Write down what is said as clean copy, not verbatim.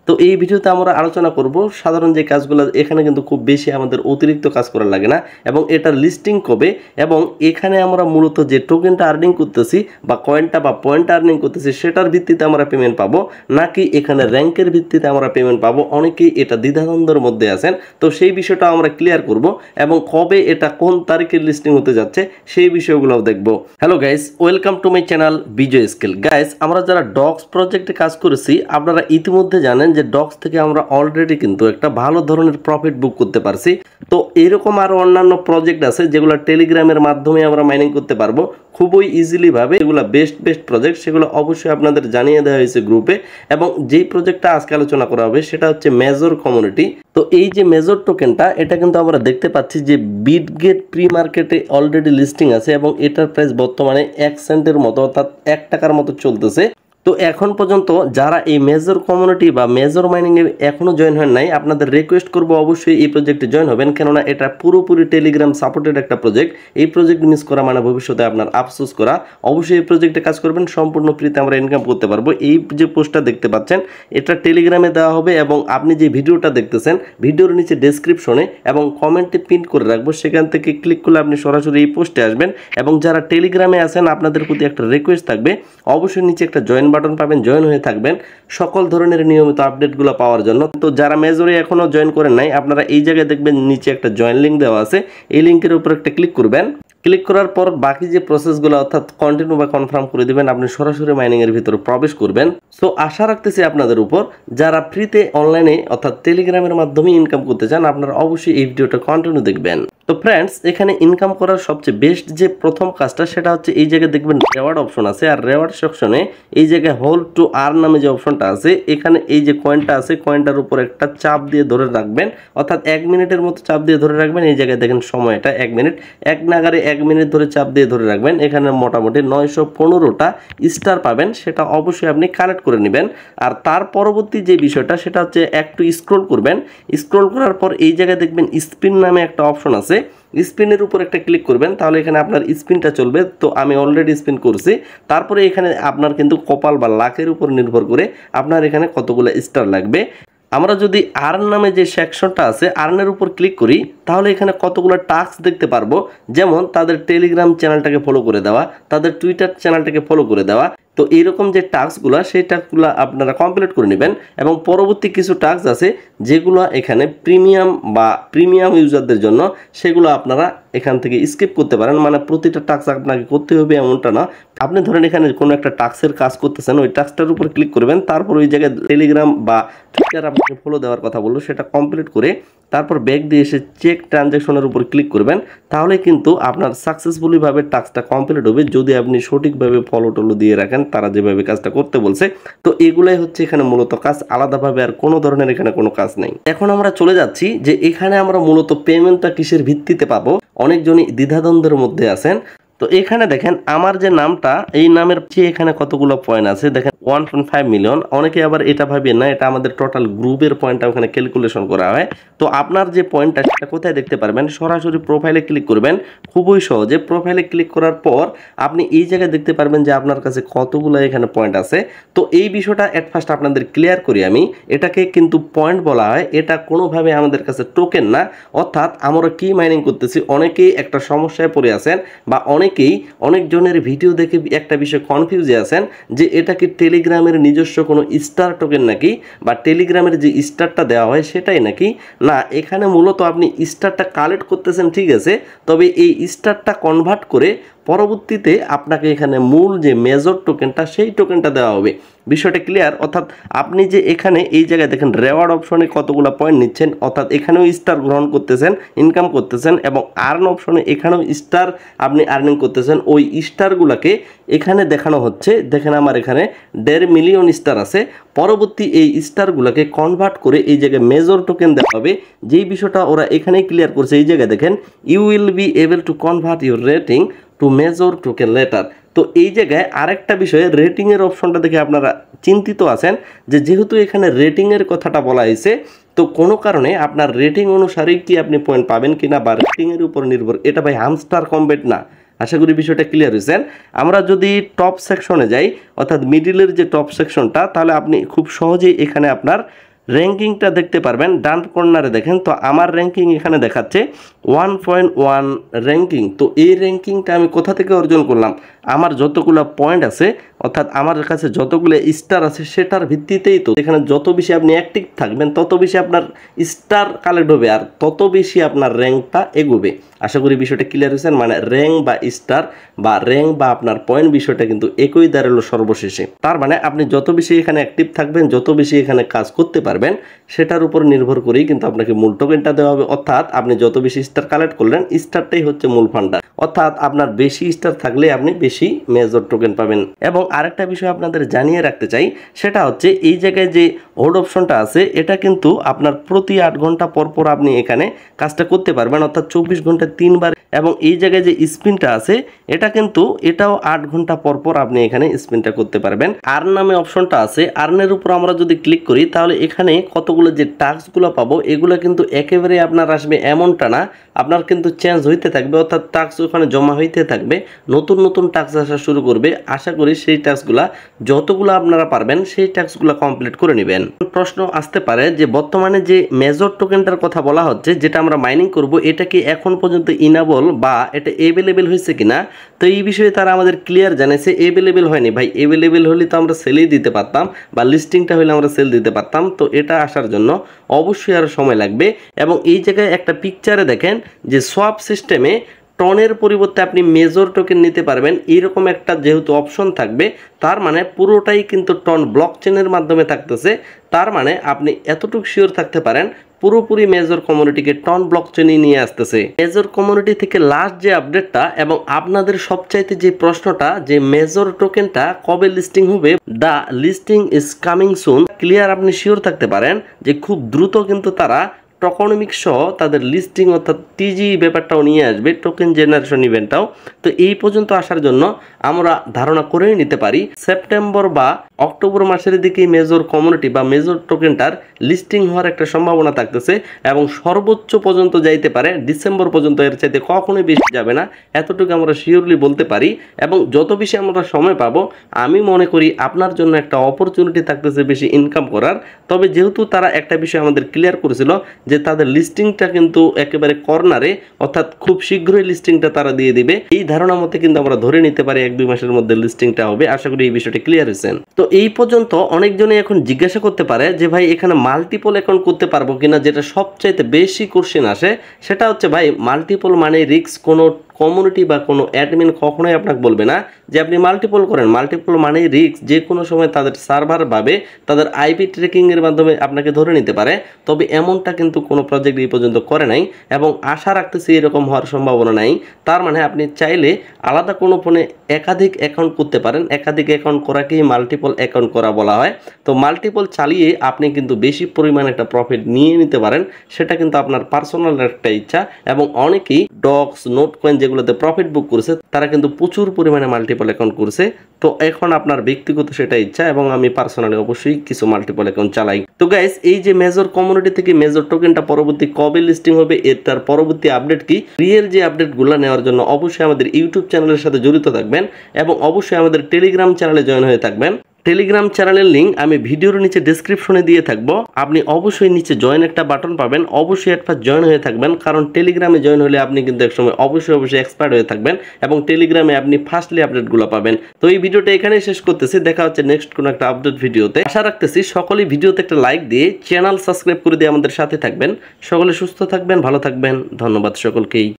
তো এই ভিডিওতে আমরা আলোচনা করব সাধারণ যে কাজগুলো এখানে কিন্তু খুব বেশি আমাদের অতিরিক্ত কাজ করা লাগে না এবং এটার লিস্টিং কবে এবং এখানে আমরা মূলত যে টোকেনটা আর্নিং করতেছি বা কয়েনটা বা পয়েন্ট আর্নিং করতেছি সেটার ভিত্তিতে আমরা পেমেন্ট পাবো নাকি এখানে র্যাঙ্কের ভিত্তিতে আমরা পেমেন্ট পাবো, অনেকেই এটা দ্বিধাদ্বন্দ্বের মধ্যে আছেন। তো সেই বিষয়টা আমরা ক্লিয়ার করব এবং কবে এটা কোন তারিখে লিস্টিং হতে যাচ্ছে সেই বিষয়গুলো দেখব। Hello guys, welcome to my channel Bijoy skill. Guys, আমরা যারা ডক্স প্রজেক্টে কাজ করেছি আপনারা ইতিমধ্যে জানেন যে ডক্স থেকে আমরা অলরেডি কিন্তু একটা ভালো ধরনের প্রফিট বুক করতে পারছি। তো এরকম আরো অন্যান্য প্রজেক্ট আছে যেগুলো টেলিগ্রামের মাধ্যমে আমরা মাইনিং করতে পারবো খুবই ইজিলি ভাবে। এগুলো বেস্ট প্রজেক্ট, সেগুলো অবশ্যই আপনাদের জানিয়ে দেওয়া হয়েছে গ্রুপে। এবং যেই প্রজেক্টটা আজকে আলোচনা করা হবে সেটা হচ্ছে মেজর কমিউনিটি। তো এই যে মেজর টোকেনটা এটা কিন্তু আমরা দেখতে পাচ্ছি যে বিটগেট প্রি মার্কেটে অলরেডি লিস্টিং আছে এবং এটার প্রাইস বর্তমানে 1 সেন্টের মতো অর্থাৎ 1 টাকার মতো চলতেছে। তো এখন পর্যন্ত যারা এই মেজর কমিউনিটি বা মেজর মাইনিংয়ে এখনও জয়েন হন নাই আপনাদের রিকোয়েস্ট করব অবশ্যই এই প্রজেক্টে জয়েন হবেন, কেননা এটা পুরোপুরি টেলিগ্রাম সাপোর্টেড একটা প্রজেক্ট। এই প্রজেক্ট মিস করা মানে ভবিষ্যতে আপনার আফসোস করা। অবশ্যই এই প্রজেক্টে কাজ করবেন, সম্পূর্ণ ফ্রিতে আমরা ইনকাম করতে পারবো। এই যে পোস্টটা দেখতে পাচ্ছেন এটা টেলিগ্রামে দেওয়া হবে এবং আপনি যে ভিডিওটা দেখতেছেন ভিডিওর নিচে ডেসক্রিপশনে এবং কমেন্টে পিন করে রাখবো, সেখান থেকে ক্লিক করলে আপনি সরাসরি এই পোস্টে আসবেন। এবং যারা টেলিগ্রামে আছেন আপনাদের প্রতি একটা রিকোয়েস্ট থাকবে, অবশ্যই নিচে একটা জয়েন বাটন পাবেন, জয়েন হয়ে থাকবেন সকল ধরনের নিয়মিত আপডেটগুলো পাওয়ার জন্য। তো যারা মেজরে এখনো জয়েন করেন নাই আপনারা এই জায়গায় দেখবেন নিচে একটা জয়েন লিঙ্ক দেওয়া আছে, এই লিঙ্কের উপর একটা ক্লিক করবেন। ক্লিক করার পর বাকি যে প্রসেসগুলো অর্থাৎ কন্টিনিউ বা কনফার্ম করে দিবেন, আপনি সরাসরি মাইনিং এর ভিতরে প্রবেশ করবেন। সো আশা রাখতেছি আপনাদের উপর যারা ফ্রিতে অনলাইনে অর্থাৎ টেলিগ্রামের মাধ্যমে ইনকাম করতে চান আপনারা অবশ্যই এই ভিডিওটা কন্টিনিউ দেখবেন। তো ফ্রেন্ডস, এখানে ইনকাম করার সবচেয়ে বেস্ট যে প্রথম কাজটা সেটা হচ্ছে এই জায়গায় দেখবেন রেওয়ার্ড অপশন আছে, আর রেওয়ার্ড সেকশনে এই জায়গায় হোল্ড টু আর্ন নামে যে অপশনটা আছে এখানে এই যে কয়েনটা আছে কয়েনটার উপর একটা চাপ দিয়ে ধরে রাখবেন, অর্থাৎ 1 মিনিটের মতো চাপ দিয়ে ধরে রাখবেন। এই জায়গায় দেখেন সময়টা 1 মিনিট, এক নাগারে 1 মিনিট ধরে চাপ দিয়ে ধরে রাখবেন। এখানে মোটামুটি 915টা স্টার পাবেন, সেটা অবশ্যই আপনি কালেক্ট করে নেবেন। আর তার পরবর্তী যে বিষয়টা সেটা হচ্ছে একটু স্ক্রল করবেন। স্ক্রল করার পর এই জায়গায় দেখবেন স্পিন নামে একটা অপশন আছে, স্পিনের উপর একটা ক্লিক করবেন, তাহলে এখানে আপনার স্পিনটা চলবে। তো আমি অলরেডি স্পিন করছি। তারপরে এখানে আপনার কিন্তু কপাল বা লাকের উপর নির্ভর করে আপনার এখানে কতগুলো স্টার লাগবে। আমরা যদি আর্ন নামে যে সেকশনটা আছে আর্নের উপর ক্লিক করি তাহলে এখানে কতগুলো টাস্ক দেখতে পারবো, যেমন তাদের টেলিগ্রাম চ্যানেলটাকে ফলো করে দেওয়া, তাদের টুইটার চ্যানেলটাকে ফলো করে দেওয়া। তো এইরকম যে টাস্কগুলো সেই টাস্কগুলো আপনারা কমপ্লিট করে নেবেন এবং পরবর্তী কিছু টাস্ক আছে যেগুলো এখানে প্রিমিয়াম ইউজারদের জন্য, সেগুলো আপনারা এখান থেকে স্কিপ করতে পারেন। মানে প্রতিটা টাস্ক আপনাকে করতে হবে এমনটা না। আপনি ধরেন এখানে কোনো একটা টাস্কের কাজ করতেছেন, ওই টাস্কটার উপর ক্লিক করবেন, তারপর ওই জায়গায় টেলিগ্রাম বা টুইটার আপনাকে ফলো দেওয়ার কথা বললো সেটা কমপ্লিট করে তারপর ব্যাক দিয়ে এসে চেক ট্রানজ্যাকশনের উপর ক্লিক করবেন, তাহলে কিন্তু আপনার সাকসেসফুলিভাবে টাস্কটা কমপ্লিট হবে যদি আপনি সঠিকভাবে ফলো টলো দিয়ে রাখেন তারা যেভাবে কাজটা করতে বলছে। তো এগুলাই হচ্ছে এখানে মূলত কাজ, আলাদাভাবে আর কোনো ধরনের এখানে কোনো কাজ নেই। এখন আমরা চলে যাচ্ছি যে এখানে আমরা মূলত পেমেন্টটা কিসের ভিত্তিতে পাবো, অনেকজনই দ্বিধাদ্বন্দ্বের মধ্যে আছেন। তো এখানে দেখেন আমার যে নামটা এই নামের চেয়ে এখানে কতগুলো পয়েন্ট আছে দেখেন 1.5 মিলিয়ন। অনেকে আবার এটা ভাবেন না, এটা আমাদের টোটাল গ্রুপের পয়েন্টটা ওখানে ক্যালকুলেশন করা হয়। তো আপনার যে পয়েন্টটা সেটা কোথায় দেখতে পারবেন, সরাসরি প্রোফাইলে ক্লিক করবেন। খুবই সহজে প্রোফাইলে ক্লিক করার পর আপনি এই জায়গায় দেখতে পারবেন যে আপনার কাছে কতগুলো এখানে পয়েন্ট আছে। তো এই বিষয়টা এট ফার্স্ট আপনাদের ক্লিয়ার করি আমি, এটাকে কিন্তু পয়েন্ট বলা হয়, এটা কোনোভাবে আমাদের কাছে টোকেন না। অর্থাৎ আমরা কি মাইনিং করতেছি, অনেকেই একটা সমস্যায় পড়ে আছেন বা অনেকজনের ভিডিও দেখে একটা বিষয় কনফিউজে আছেন যে এটা কি টেলিগ্রামের নিজস্ব কোনো স্টার টোকেন নাকি, বা টেলিগ্রামের যে স্টারটা দেওয়া হয় সেটাই নাকি। না, এখানে মূলত আপনি স্টারটা কালেক্ট করতেছেন ঠিক আছে, তবে এই স্টারটা কনভার্ট করে পরবর্তীতে আপনাকে এখানে মূল যে মেজর টোকেনটা সেই টোকেনটা দেওয়া হবে। বিষয়টা ক্লিয়ার? অর্থাৎ আপনি যে এখানে এই জায়গায় দেখেন রেওয়ার্ড অপশনে কতগুলো পয়েন্ট নিচ্ছেন, অর্থাৎ এখানেও স্টার গ্রহণ করতেছেন, ইনকাম করতেছেন, এবং আর্ন অপশনে এখানেও স্টার আপনি আর্নিং করতেছেন। ওই স্টারগুলোকে এখানে দেখানো হচ্ছে, দেখেন আমার এখানে 1.5 মিলিয়ন স্টার আছে। পরবর্তী এই স্টারগুলোকে কনভার্ট করে এই জায়গায় মেজর টোকেন দেওয়া হবে, যেই বিষয়টা ওরা এখানেই ক্লিয়ার করছে। এই জায়গায় দেখেন you will be able to convert your rating to major token letter. তো এই জায়গায় আরেকটা বিষয়ে রেটিংয়ের অপশনটা দেখে আপনারা চিন্তিত আছেন যে যেহেতু এখানে রেটিংয়ের কথাটা বলা হয়েছে, তো কোনো কারণে আপনার রেটিং অনুসারেই কি আপনি পয়েন্ট পাবেন কিনা বা রেটিংয়ের উপর নির্ভর, এটা ভাই হামস্টার কম্বেট না। আশা করি বিষয়টা ক্লিয়ার হয়েছেন। আমরা যদি টপ সেকশনে যাই অর্থাৎ মিডিলের যে টপ সেকশনটা, তাহলে আপনি খুব সহজেই এখানে আপনার র্যাঙ্কিংটা দেখতে পারবেন ডান কর্নারে দেখেন। তো আমার র্যাঙ্কিং এখানে দেখাচ্ছে 1.1 র্যাঙ্কিং। তো এই র্যাঙ্কিংটা আমি কোথা থেকে অর্জন করলাম? আমার যতগুলো পয়েন্ট আছে অর্থাৎ আমার কাছে যতগুলো স্টার আছে সেটার ভিত্তিতেই। তো এখানে যত বেশি আপনি অ্যাক্টিভ থাকবেন তত বেশি আপনার স্টার কালেক্ট হবে আর তত বেশি আপনার র্যাঙ্কটা এগোবে। আশা করি বিষয়টা ক্লিয়ার হয়েছেন। মানে র্যাঙ্ক বা স্টার বা র্যাঙ্ক বা আপনার পয়েন্ট বিষয়টা কিন্তু একই দাঁড়ালো সর্বশেষে। তার মানে আপনি যত বেশি এখানে অ্যাক্টিভ থাকবেন, যত বেশি এখানে কাজ করতে পারবেন, সেটার উপর নির্ভর করেই কিন্তু আপনাকে মূল টোকেনটা দেওয়া হবে। অর্থাৎ আপনি যত বেশি স্টার কালেক্ট করলেন, স্টারটাই হচ্ছে মূল ফান্ডার। অর্থাৎ আপনার বেশি স্টার থাকলে আপনি বেশি মেজর টোকেন পাবেন। এবং আরেকটা বিষয় আপনাদের জানিয়ে রাখতে চাই, সেটা হচ্ছে এই জায়গায় যে হোল্ড অপশনটা আছে এটা কিন্তু আপনার প্রতি 8 ঘন্টা পর পর আপনি এখানে কাজটা করতে পারবেন, অর্থাৎ 24 ঘন্টা 3 বার। এবং এই জায়গায় যে স্পিনটা আছে এটা কিন্তু এটাও 8 ঘন্টা পর পর আপনি এখানে স্পিনটা করতে পারবেন। আর্ন নামে অপশনটা আছে, আর্নের উপর আমরা যদি ক্লিক করি তাহলে এখানে কতগুলো যে টাস্কগুলো পাবো এগুলো কিন্তু একেবারে আপনার আসবে এমনটা না, আপনার কিন্তু চেঞ্জ হইতে থাকবে। অর্থাৎ টাস্ক ওখানে জমা হইতে থাকবে, নতুন নতুন টাস্ক আসা শুরু করবে। আশা করি সেই টাস্কগুলা যতগুলো আপনারা পারবেন সেই টাস্কগুলো কমপ্লিট করে নেবেন। প্রশ্ন আসতে পারে যে বর্তমানে যে মেজর টোকেনটার কথা বলা হচ্ছে যেটা আমরা মাইনিং করব, এটা কি এখন পর্যন্ত ইনাবল বা এটা এভেলেবেল হয়েছে কিনা? তো এই বিষয়ে তারা আমাদের ক্লিয়ার জানিয়েছে এভেলেবেল হয়নি ভাই। এভেলেবেল হলে তো আমরা সেলই দিতে পারতাম বা লিস্টিংটা হলে আমরা সেল দিতে পারতাম। তো এটা আসার জন্য অবশ্যই আরও সময় লাগবে। এবং এই জায়গায় একটা পিকচারে দেখেন যে সোয়াপ সিস্টেমে টনের পরিবর্তে আপনি মেজর টোকেন নিতে পারবেন এইরকম একটা যেহেতু অপশন থাকবে, তার মানে পুরোটাই কিন্তু টন ব্লকচেনের মাধ্যমে থাকতেছে। তার মানে আপনি এতটুকু শিওর থাকতে পারেন পুরোপুরি মেজর কমিউনিটিকে টন ব্লকচেনই নিয়ে আসতেছে। মেজর কমিউনিটি থেকে লাস্ট যে আপডেটটা এবং আপনাদের সবচাইতে যে প্রশ্নটা যে মেজর টোকেনটা কবে লিস্টিং হবে, the listing is coming soon, clear আপনি শিওর থাকতে পারেন যে খুব দ্রুত কিন্তু তারা টোকনমিক্স সহ তাদের লিস্টিং অর্থাৎ টিজি ব্যাপারটাও নিয়ে আসবে, টোকেন জেনারেশন ইভেন্টটাও। তো এই পর্যন্ত আসার জন্য আমরা ধারণা করেই নিতে পারি সেপ্টেম্বর বা অক্টোবর মাসের দিকেই মেজর কমিউনিটি বা মেজর টোকেনটার লিস্টিং হওয়ার একটা সম্ভাবনা থাকতেছে। এবং সর্বোচ্চ পর্যন্ত যাইতে পারে ডিসেম্বর পর্যন্ত, এর চাইতে কখনোই বেশি যাবে না, এতটুকু আমরা শিওরলি বলতে পারি। এবং যত বেশি আমরা সময় পাবো আমি মনে করি আপনার জন্য একটা অপরচুনিটি থাকতেছে বেশি ইনকাম করার। তবে যেহেতু তারা একটা বিষয় আমাদের ক্লিয়ার করেছিল যে তাদের লিস্টিংটা কিন্তু একেবারে কর্নারে, অর্থাৎ খুব শীঘ্রই লিস্টিংটা তারা দিয়ে দিবে, এই ধারণা মতে কিন্তু আমরা ধরে নিতে পারি 1-2 মাসের মধ্যে লিস্টিংটা হবে। আশা করি এই বিষয়টা ক্লিয়ার হয়েছেন। তো এই পর্যন্ত অনেকজনই এখন জিজ্ঞাসা করতে পারে যে ভাই এখানে মাল্টিপল অ্যাকাউন্ট করতে পারবো কিনা, যেটা সবচাইতে বেশি কোশ্চেন আসে। সেটা হচ্ছে ভাই মাল্টিপল মানে রিস্ক। কোনো কমিউনিটি বা কোনো অ্যাডমিন কখনোই আপনাকে বলবে না যে আপনি মাল্টিপল করেন। মাল্টিপল মানেই রিস্ক, যে কোনো সময় তাদের সার্ভার ভাবে তাদের আইপি ট্র্যাকিংয়ের মাধ্যমে আপনাকে ধরে নিতে পারে। তবে এমনটা কিন্তু কোনো প্রজেক্ট এই পর্যন্ত করে নাই এবং আশা রাখতেছি এরকম হওয়ার সম্ভাবনা নাই। তার মানে আপনি চাইলে আলাদা কোনো ফোনে একাধিক অ্যাকাউন্ট করতে পারেন। একাধিক অ্যাকাউন্ট করাকেই মাল্টিপল অ্যাকাউন্ট করা বলা হয়। তো মাল্টিপল চালিয়ে আপনি কিন্তু বেশি পরিমাণে একটা প্রফিট নিয়ে নিতে পারেন, সেটা কিন্তু আপনার পার্সোনাল একটা ইচ্ছা। এবং অনেকেই ডক্স, নোট কয়েন যেগুলোতে প্রফিট বুক করছে তারা কিন্তু প্রচুর পরিমাণে মাল্টিপল অ্যাকাউন্ট করছে। তো এখন আপনার ব্যক্তিগত সেটা ইচ্ছা এবং আমি পার্সোনালি অবশ্যই কিছু মাল্টিপল অ্যাকাউন্ট চালাই। তো গাইস, এই যে মেজর কমিউনিটি থেকে মেজর টোকেনটা পরবর্তী কবে লিস্টিং হবে, তার পরবর্তী আপডেট কি, রিয়েল যে আপডেটগুলো নেওয়ার জন্য অবশ্যই আমাদের ইউটিউব চ্যানেলের সাথে জড়িত থাকবেন এবং অবশ্যই আমাদের টেলিগ্রাম চ্যানেলে জয়েন হয়ে থাকবেন। টেলিগ্রাম চ্যানেলের লিঙ্ক আমি ভিডিওর নিচে ডেসক্রিপশনে দিয়ে থাকবো। আপনি অবশ্যই নিচে জয়েন একটা বাটন পাবেন, অবশ্যই একটা জয়েন হয়ে থাকবেন। কারণ টেলিগ্রামে জয়েন হলে আপনি কিন্তু একসময় অবশ্যই এক্সপার্ট হয়ে থাকবেন এবং টেলিগ্রামে আপনি ফার্স্টলি আপডেটগুলো পাবেন। তো এই ভিডিওটা এখানেই শেষ করতেছি, দেখা হচ্ছে নেক্সট কোনো একটা আপডেট ভিডিওতে। আশা রাখতেছি সকলেই ভিডিওতে একটা লাইক দিয়ে চ্যানেল সাবস্ক্রাইব করে দিয়ে আমাদের সাথে থাকবেন। সকলে সুস্থ থাকবেন, ভালো থাকবেন। ধন্যবাদ সকলকেই।